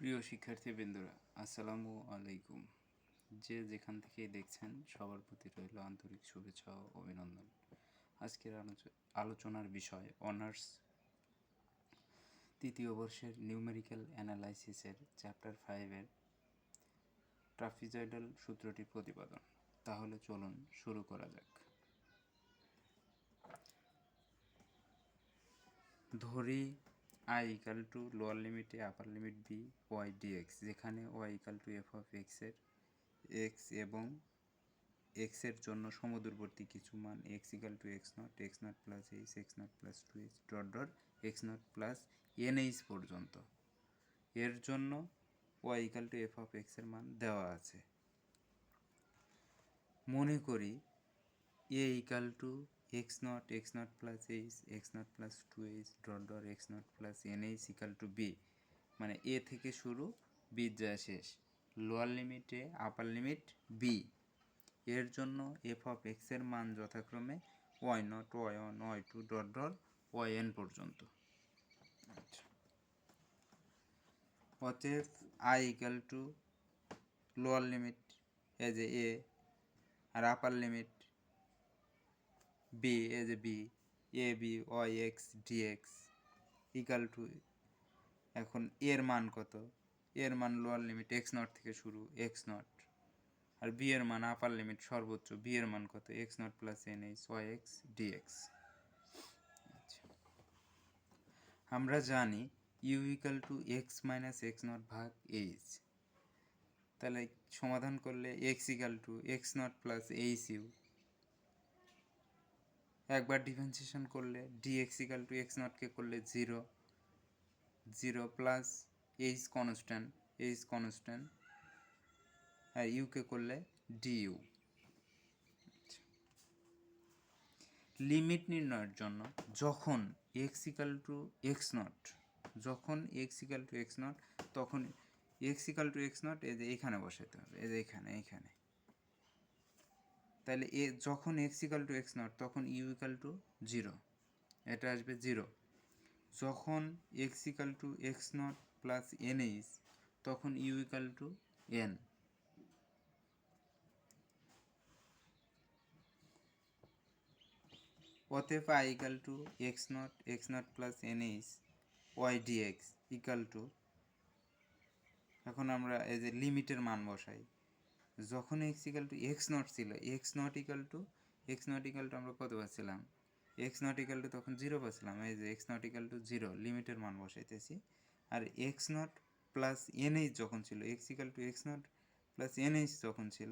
প্রিয় শিক্ষার্থীবৃন্দরা, আসসালামু আলাইকুম। যে যেখান থেকেই দেখছেন সবার প্রতি রইল আন্তরিক শুভেচ্ছা ও অভিনন্দন। আজকের আলোচনার বিষয় অনার্স তৃতীয় বর্ষের নিউমেরিক্যাল অ্যানালাইসিসের চ্যাপ্টার 5-এর ট্রাপিজয়েডাল সূত্রটি প্রতিপাদন। তাহলে চলুন শুরু করা যাক। ধরি I ইকাল টু লোয়ার লিমিটে upper limit B Y D X, যেখানে Y equal to F of এক্সের এক্স এবং এক্সের জন্য সমদূরবর্তী কিছু মান X equal to X not plus H, X not plus two H dot X not plus N H পর্যন্ত এর জন্য Y equal to F of এক্সের মান দেওয়া আছে। মনে করি A equal to X not plus H, X not plus two H dot X not plus N H equal to B, মানে এ থেকে শুরু বি যা শেষ, লোয়ার লিমিটে আপার লিমিট বি, এর জন্য এফ অফ এক্সের মান যথাক্রমে Y naught, Y one, Y two dot Y N পর্যন্ত। আচ্ছা, অতএব I equal to lower limit as A আর upper limit B as A B, A B Y X dx equal to, এখন এর মান কত? এর মান লোয়ার লিমিট এক্স নট থেকে শুরু এক্স নট, আর বি এর মান আপার লিমিট সর্বোচ্চ বি এর মান কত? X not plus N H Y X D X. আচ্ছা, আমরা জানি U equal to X minus X not ভাগ এইচ, তাহলে সমাধান করলে X equal to X not plus H U, একবার ডিফারেন্সিয়েশন করলে ডিএক্স ইকাল টু এক্স নটকে করলে zero, zero plus H constant আর ইউকে করলে ডিইউ। লিমিট নির্ণয়ের জন্য যখন X equal to X not, তখন X equal to X not এই যে এখানে বসাতে হবে, এই যে এখানে তাহলে যখন X equal to X not তখন ইউ ইকাল টু জিরো, এটা আসবে জিরো। যখন X equal to X not plus N H তখন ইউ ইকাল টু এন। অতএব I equal to X not plus N H Y dx equal to, এখন আমরা এই যে লিমিটের মান বসাই, যখন X equal to X naught ছিল এক্স নট ইকাল টু আমরা কত পাচ্ছিলাম? এক্স নট ইকাল টু তখন জিরো পাচ্ছিলাম, এই যে X not equal to zero, লিমিটের মান বসাইতেছি। আর X not plus N H যখন ছিল, X equal to X not plus N H যখন ছিল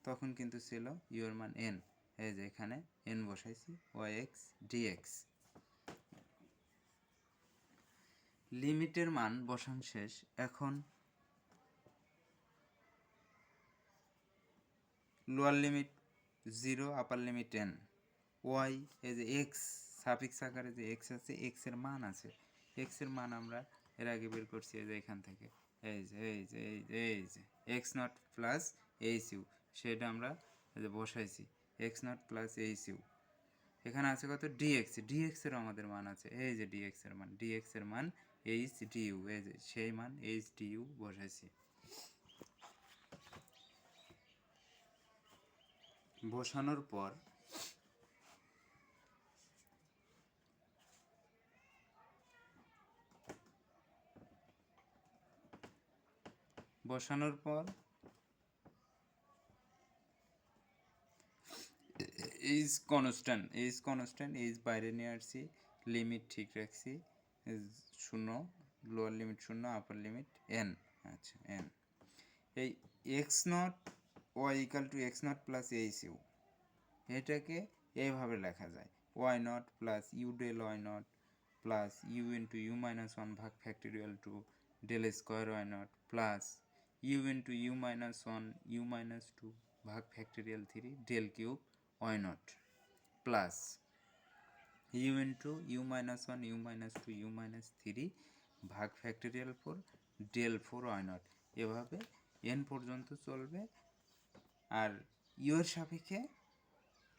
তখন কিন্তু ছিল ইউর মান এন, এই যে এখানে এন বসাইছি ওয়াই এক্স ডিএক্স। লিমিটের মান বসান শেষ। এখন lower limit zero, upper limit N, Y এই যে এক্স সাফিক্স আকারে যে এক্স আছে, এক্সের মান আছে, এক্সের মান আমরা এর আগে বের করছি এই যে এখান থেকে, এই যে X not plus H you, সেটা আমরা এই যে বসাইছি x not plus H you. এখানে আছে কত? ডিএক্সেরও আমাদের মান আছে, এই যে ডিএক্সের মান এইচ ডিইউ, এই যে সেই মান এইচ ডিইউ বসাইছি। বসানোর পর এইচ কনস্ট্যান্ট এইচ বাইরে নিয়ে আসছি, লিমিট ঠিক রাখছি শূন্য, লোয়ার লিমিট শূন্য, আপার লিমিট এন। আচ্ছা, এন এই X not Y equal to X not plus H U, এটাকে এইভাবে লেখা যায় Y not plus U del why not plus U into U minus one ভাগ factorial two del square why not plus U into U minus one U minus two ভাগ factorial three del cube why not plus U into U minus one U minus two you minus three ভাগ factorial four del four y nought, এভাবে n পর্যন্ত চলবে। আর your সাপেক্ষে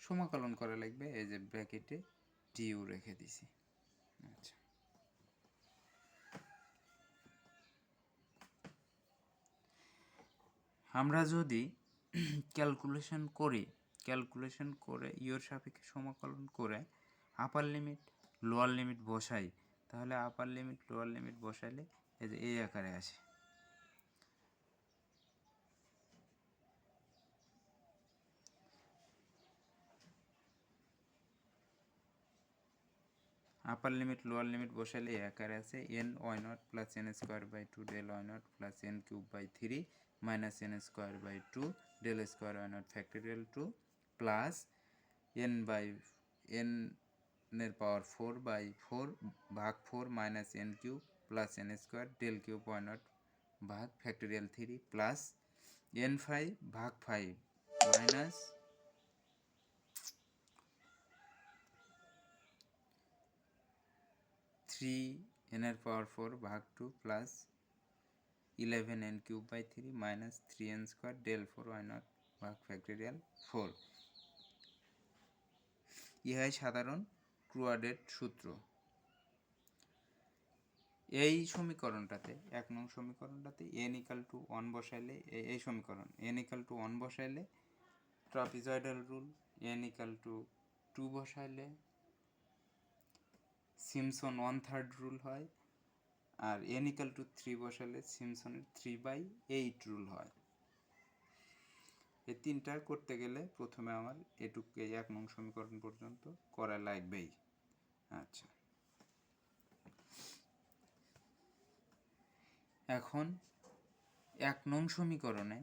সমাকলন করা লাগবে, এই যে ব্র্যাকেটে ডিইউ রেখে দিছি। আচ্ছা, আমরা যদি ক্যালকুলেশন করে ইওর সাপেক্ষে সমাকলন করে আপার লিমিট লোয়ার লিমিট বসাই, তাহলে আপার লিমিট লোয়ার লিমিট বসাইলে এই যে এই আকারে আসে। আপার লিমিট লোয়ার লিমিট বসাইলে এই আকারে আছে n y not plus n square by two del why not plus n cube by three minus n square by two del square Y nought factorial two plus n by n এর power 4/4 ভাগ 4 minus n cube plus n square del cube why not ভাগ factorial 3 plus N 5 ভাগ 5 minus three এনের পাওয়ার 4 ভাগ 2 plus 11 N cube by 3 minus 3 N square del 4 Y not ভাগ factorial 4। ইহাই সাধারণ ক্রুয়াডের সূত্র। এই সমীকরণটাতে 1 নং সমীকরণটাতে n ইকাল টু 1 বসাইলে এই সমীকরণ n ইকাল টু 1 বসাইলে trapezoidal rule, n equal to 2 বসাইলে সিমসন 1/3 রুল হয়, আর n ইকাল টু 3 বসাইলে সিমসনের 3/8 রুল হয়। এই তিনটা করতে গেলে প্রথমে আমার এটুকু 1 নং সমীকরণ পর্যন্ত করা লাগবেই। আচ্ছা, এখন 1 নং সমীকরণে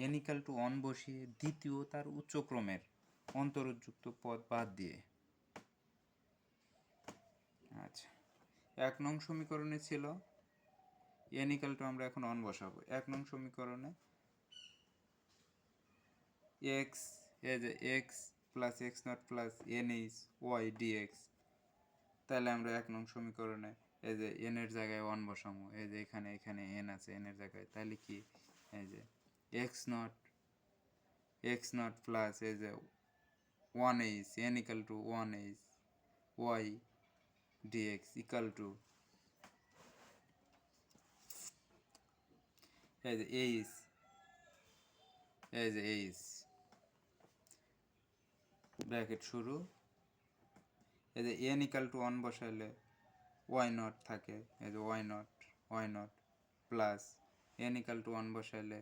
n ইকাল টু 1 বসিয়ে দ্বিতীয় তার উচ্চক্রমের অন্তরযুক্ত পদ বাদ দিয়ে, আচ্ছা 1 নং সমীকরণে ছিল n ইকাল টু, আমরা এখন 1 বসাবো। 1 নং সমীকরণে x এই যে x plus x not plus n is y dx, তাহলে আমরা 1 নং সমীকরণে এই যে n এর জায়গায় 1 বসাবো। এই যে এখানে n আছে n এর জায়গায়, তাহলে কি এই যে x নট প্লাস এই যে 1 is n equal to 1 is y dx equal two এই যে এই যে ব্র্যাকেট শুরু, এই যে n equal to 1 বসাইলে y not থাকে, এই যে y not plus n equal to 1 বসাইলে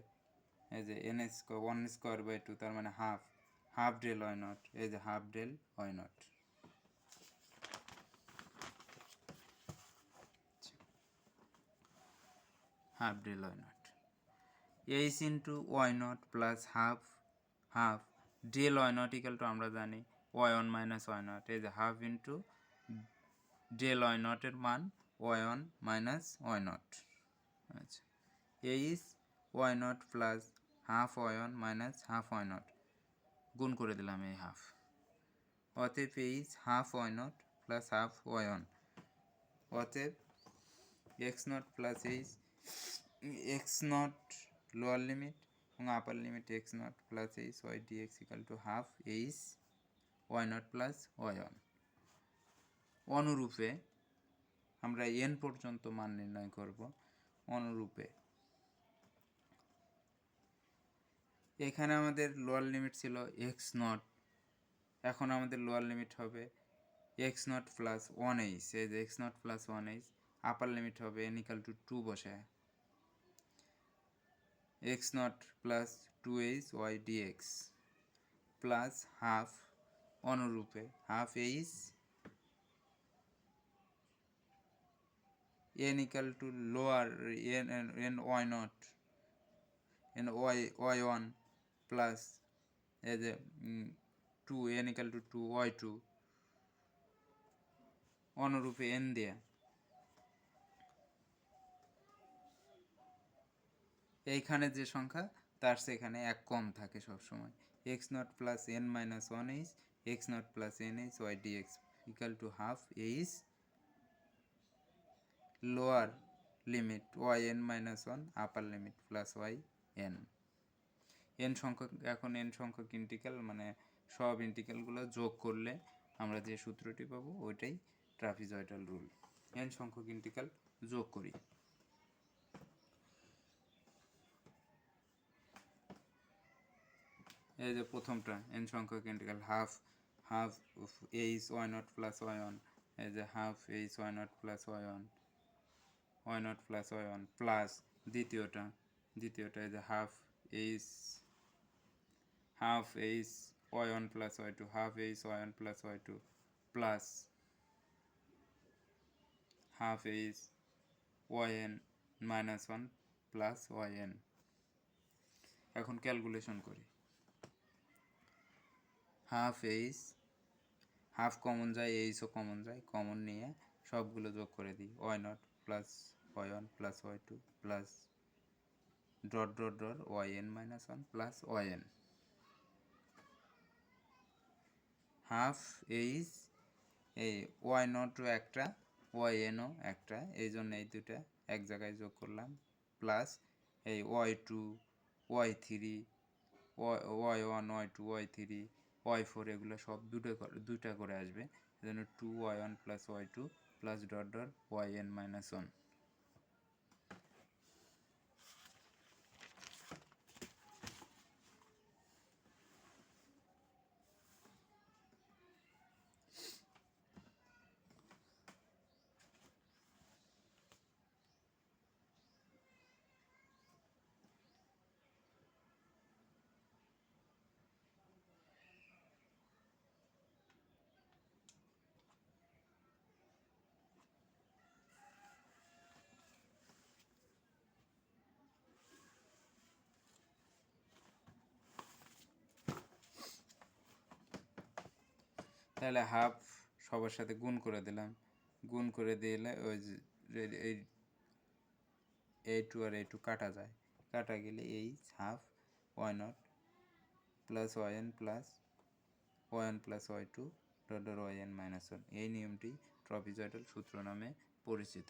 এই যে n স্কোয়ার 1 স্কোয়ার বাই 2, তার মানে হাফ ডেল y নট, এই যে half del y nought. Half del y nought h into y not plus half del y nought equal to আমরা জানি y1 minus y nought, এই যে half into del y নটের মান y1 minus y nought. আচ্ছা, h y not plus half y1 minus half y nought গুণ করে দিলাম এই হাফ, অতএব h half y not plus half y1, অতএব x not plus H x not lower limit এবং upper limit x not plus H y dx equal to half H y not plus y1। অনুরূপে আমরা n পর্যন্ত মান নির্ণয় করব। অনুরূপে এখানে আমাদের লোয়ার লিমিট ছিল x নট, এখন আমাদের লোয়ার লিমিট হবে x নট প্লাস 1h, এই যে x not plus 1h, upper limit হবে n ইকাল টু 2 বসায় x not plus 2h y dx plus half, অনুরূপে half h n equal to lower n y not n y1 plus এই যে 2 n equal to 2 y2, অনুরূপে n দেয়া এইখানে যে সংখ্যা তার সেখানে এক কম থাকে সবসময়। x not plus n minus 1h x not plus nh y dx equal to half h lower limit yn minus 1 upper limit plus yn। n সংখ্যক, এখন n সংখ্যক ইন্টিগ্রাল মানে সব ইন্টিগ্রালগুলো যোগ করলে আমরা যে সূত্রটি পাবো ওইটাই ট্রাপিজয়েডাল রুল। n সংখ্যক ইন্টিগ্রাল যোগ করি। এই যে প্রথমটা এন সংখ্যক integral half half h y not plus y one, এই যে half h y not plus y not plus y one plus দ্বিতীয়টা এই যে half h y one plus y two, half h y one plus y two plus half h y n minus one plus y n. এখন calculation করি। Half H, half common যায়, এইচও common যায়, common নিয়ে সবগুলো যোগ করে দিই। Y not plus y one plus y two plus dot dot dot Y n minus one plus y n. Half h, এই ওয়াই নটও একটা, ওয়াই এনও একটা, এই জন্য এই দুটা এক জায়গায় যোগ করলাম প্লাস এই y two, y three, y one, Y two, y three, y four, এগুলো সব দুটা করে আসবে। এই জন্য two y one plus y two plus dot dot Y n minus one. তাহলে হাফ সবার সাথে গুণ করে দিলাম, গুণ করে দিলে ওই এই এই টু আর এই টু কাটা যায়, কাটা গেলে এই half y not plus y n plus y one plus y two dot dot Y n minus one. এই নিয়মটি ট্রপিজয়েডাল সূত্র নামে পরিচিত।